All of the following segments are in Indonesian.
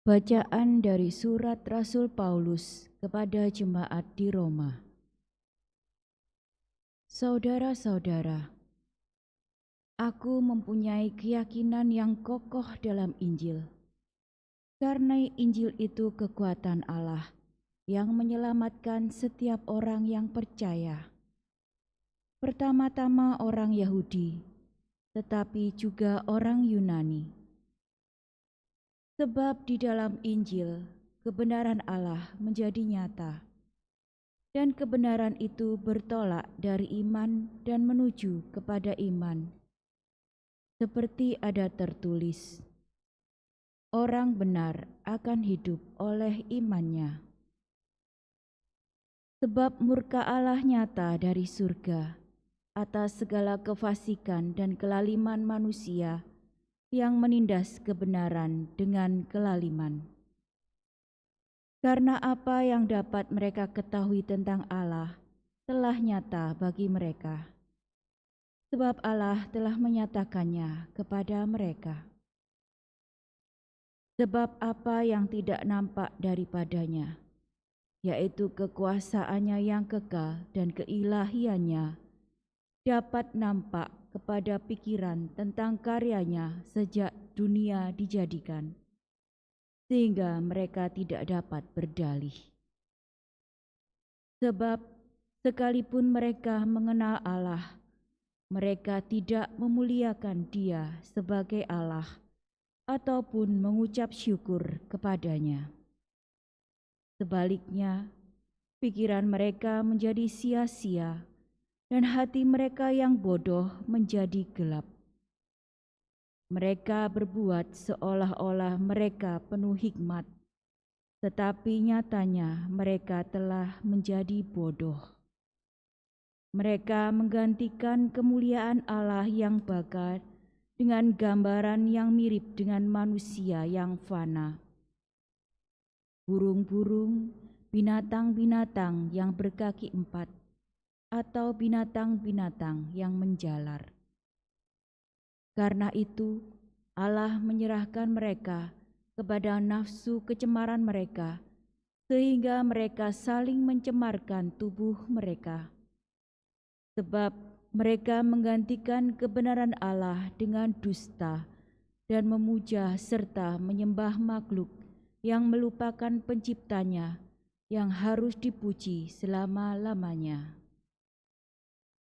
Bacaan dari surat Rasul Paulus kepada jemaat di Roma. Saudara-saudara, aku mempunyai keyakinan yang kokoh dalam Injil. Karena Injil itu kekuatan Allah yang menyelamatkan setiap orang yang percaya. Pertama-tama orang Yahudi, tetapi juga orang Yunani. Sebab di dalam Injil, kebenaran Allah menjadi nyata, dan kebenaran itu bertolak dari iman dan menuju kepada iman. Seperti ada tertulis, orang benar akan hidup oleh imannya. Sebab murka Allah nyata dari surga atas segala kefasikan dan kelaliman manusia yang menindas kebenaran dengan kelaliman. Karena apa yang dapat mereka ketahui tentang Allah telah nyata bagi mereka, sebab Allah telah menyatakannya kepada mereka. Sebab apa yang tidak nampak daripadanya, yaitu kekuasaannya yang kekal dan keilahiannya, dapat nampak kepada pikiran tentang karyanya sejak dunia dijadikan, sehingga mereka tidak dapat berdalih. Sebab sekalipun mereka mengenal Allah, mereka tidak memuliakan Dia sebagai Allah ataupun mengucap syukur kepadanya. Sebaliknya, pikiran mereka menjadi sia-sia dan hati mereka yang bodoh menjadi gelap. Mereka berbuat seolah-olah mereka penuh hikmat, tetapi nyatanya mereka telah menjadi bodoh. Mereka menggantikan kemuliaan Allah yang bakal dengan gambaran yang mirip dengan manusia yang fana. Burung-burung, binatang-binatang yang berkaki empat, atau binatang-binatang yang menjalar. Karena itu, Allah menyerahkan mereka kepada nafsu kecemaran mereka, sehingga mereka saling mencemarkan tubuh mereka. Sebab mereka menggantikan kebenaran Allah dengan dusta dan memuja serta menyembah makhluk yang melupakan penciptanya yang harus dipuji selama-lamanya.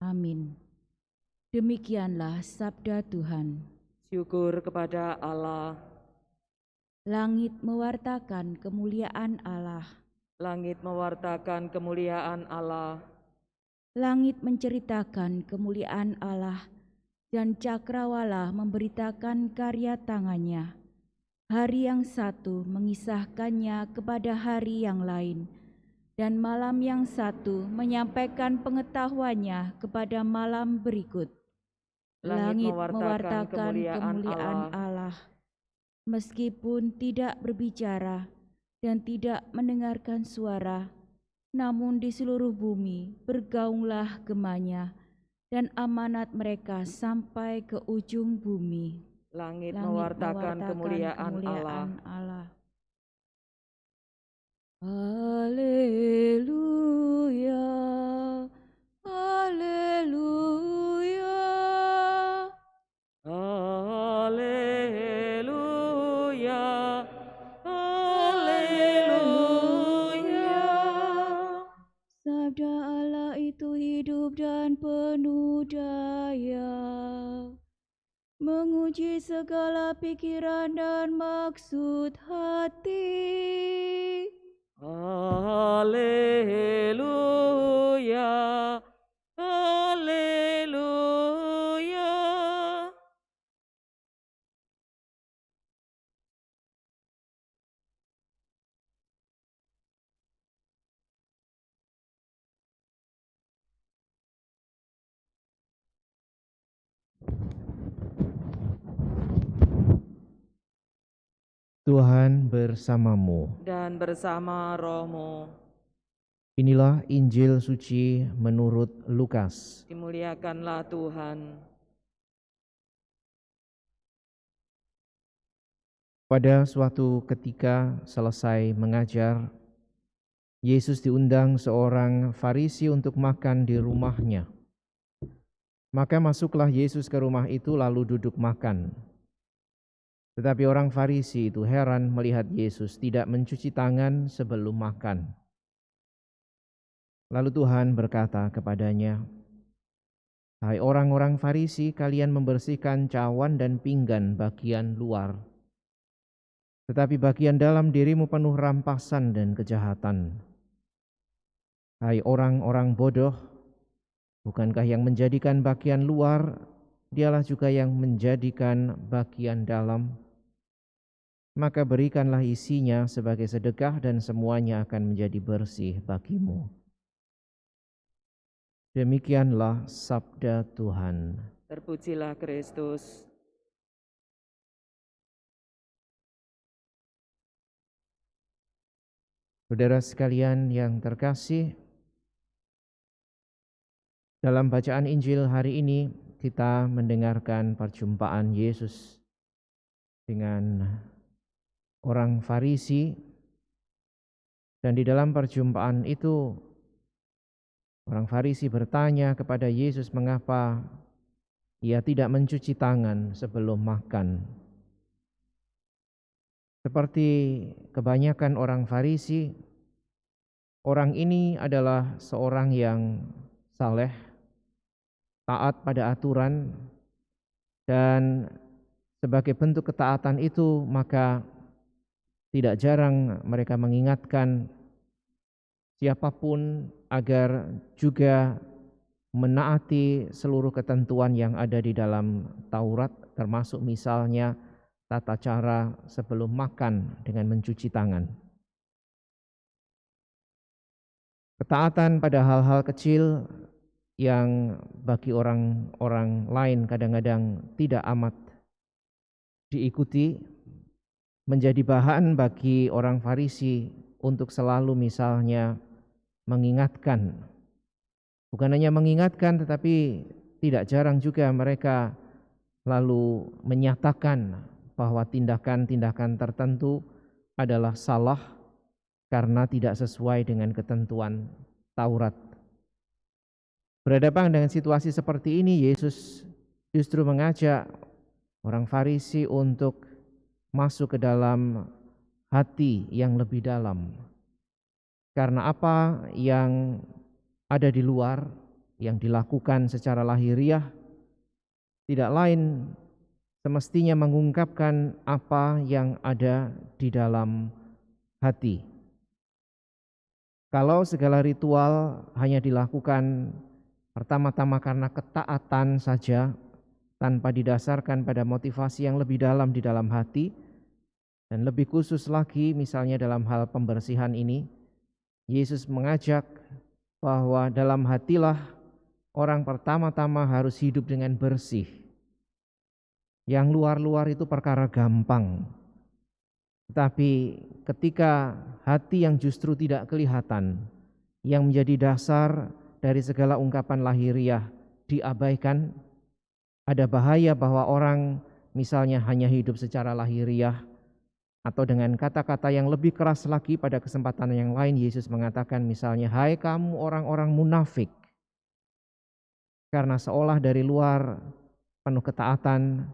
Amin. Demikianlah sabda Tuhan. Syukur kepada Allah. Langit mewartakan kemuliaan Allah. Langit mewartakan kemuliaan Allah. Langit menceritakan kemuliaan Allah, dan cakrawala memberitakan karya tangannya. Hari yang satu mengisahkannya kepada hari yang lain, dan malam yang satu menyampaikan pengetahuannya kepada malam berikut. Langit mewartakan kemuliaan Allah, meskipun tidak berbicara dan tidak mendengarkan suara, namun di seluruh bumi bergaunglah gemanya, dan amanat mereka sampai ke ujung bumi. Langit mewartakan kemuliaan Allah. Haleluya, haleluya, Haleluya, haleluya. haleluya. Sabda Allah itu hidup dan penuh daya, menguji segala pikiran dan maksud hati. Haleluya, haleluya. Tuhan bersamamu. Dan bersama rohmu. Inilah Injil suci menurut Lukas. Dimuliakanlah Tuhan. Pada suatu ketika selesai mengajar, Yesus diundang seorang Farisi untuk makan di rumahnya. Maka masuklah Yesus ke rumah itu lalu duduk makan. Tetapi orang Farisi itu heran melihat Yesus tidak mencuci tangan sebelum makan. Lalu Tuhan berkata kepadanya, "Hai orang-orang Farisi, kalian membersihkan cawan dan pinggan bagian luar, tetapi bagian dalam dirimu penuh rampasan dan kejahatan. Hai orang-orang bodoh, bukankah yang menjadikan bagian luar, dialah juga yang menjadikan bagian dalam? Maka berikanlah isinya sebagai sedekah dan semuanya akan menjadi bersih bagimu." Demikianlah sabda Tuhan. Terpujilah Kristus. Saudara sekalian yang terkasih, dalam bacaan Injil hari ini kita mendengarkan perjumpaan Yesus dengan orang Farisi, dan di dalam perjumpaan itu orang Farisi bertanya kepada Yesus mengapa ia tidak mencuci tangan sebelum makan. Seperti kebanyakan orang Farisi, orang ini adalah seorang yang saleh, taat pada aturan, dan sebagai bentuk ketaatan itu maka tidak jarang mereka mengingatkan siapapun agar juga menaati seluruh ketentuan yang ada di dalam Taurat, termasuk misalnya tata cara sebelum makan dengan mencuci tangan. Ketaatan pada hal-hal kecil yang bagi orang-orang lain kadang-kadang tidak amat diikuti, menjadi bahan bagi orang Farisi untuk selalu misalnya mengingatkan. Bukan hanya mengingatkan, tetapi tidak jarang juga mereka lalu menyatakan bahwa tindakan-tindakan tertentu adalah salah karena tidak sesuai dengan ketentuan Taurat. Berhadapan dengan situasi seperti ini, Yesus justru mengajak orang Farisi untuk masuk ke dalam hati yang lebih dalam. Karena apa yang ada di luar, yang dilakukan secara lahiriah, tidak lain semestinya mengungkapkan apa yang ada di dalam hati. Kalau segala ritual hanya dilakukan pertama-tama karena ketaatan saja, tanpa didasarkan pada motivasi yang lebih dalam di dalam hati, dan lebih khusus lagi misalnya dalam hal pembersihan ini, Yesus mengajak bahwa dalam hatilah orang pertama-tama harus hidup dengan bersih. Yang luar-luar itu perkara gampang. Tetapi ketika hati yang justru tidak kelihatan, yang menjadi dasar dari segala ungkapan lahiriah diabaikan, ada bahaya bahwa orang misalnya hanya hidup secara lahiriah, atau dengan kata-kata yang lebih keras lagi pada kesempatan yang lain Yesus mengatakan misalnya, "Hai kamu orang-orang munafik," karena seolah dari luar penuh ketaatan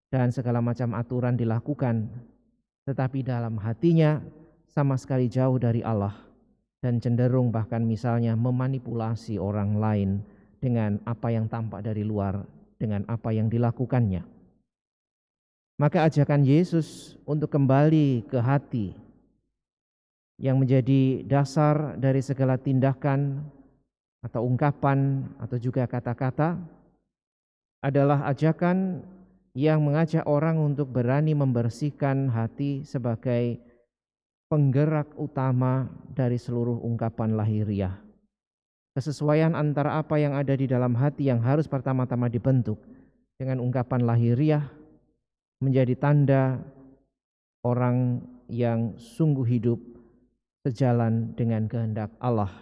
dan segala macam aturan dilakukan, tetapi dalam hatinya sama sekali jauh dari Allah dan cenderung bahkan misalnya memanipulasi orang lain dengan apa yang tampak dari luar, dengan apa yang dilakukannya. Maka ajakan Yesus untuk kembali ke hati yang menjadi dasar dari segala tindakan atau ungkapan atau juga kata-kata adalah ajakan yang mengajak orang untuk berani membersihkan hati sebagai penggerak utama dari seluruh ungkapan lahiriah. Kesesuaian antara apa yang ada di dalam hati yang harus pertama-tama dibentuk dengan ungkapan lahiriah menjadi tanda orang yang sungguh hidup sejalan dengan kehendak Allah.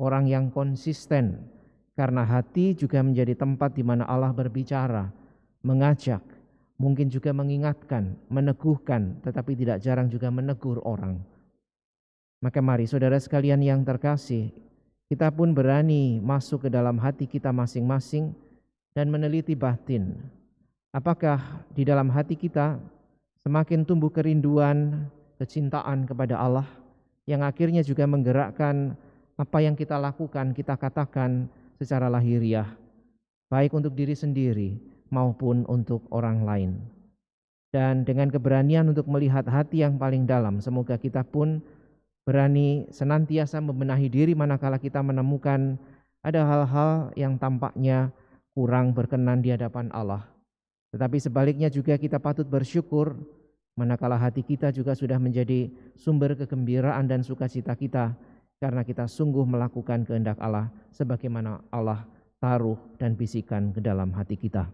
Orang yang konsisten, karena hati juga menjadi tempat di mana Allah berbicara, mengajak, mungkin juga mengingatkan, meneguhkan, tetapi tidak jarang juga menegur orang. Maka mari saudara sekalian yang terkasih, kita pun berani masuk ke dalam hati kita masing-masing dan meneliti batin. Apakah di dalam hati kita semakin tumbuh kerinduan, kecintaan kepada Allah yang akhirnya juga menggerakkan apa yang kita lakukan, kita katakan secara lahiriah, baik untuk diri sendiri maupun untuk orang lain. Dan dengan keberanian untuk melihat hati yang paling dalam, semoga kita pun berani senantiasa membenahi diri manakala kita menemukan ada hal-hal yang tampaknya kurang berkenan di hadapan Allah. Tetapi sebaliknya juga kita patut bersyukur manakala hati kita juga sudah menjadi sumber kegembiraan dan sukacita kita karena kita sungguh melakukan kehendak Allah sebagaimana Allah taruh dan bisikan ke dalam hati kita.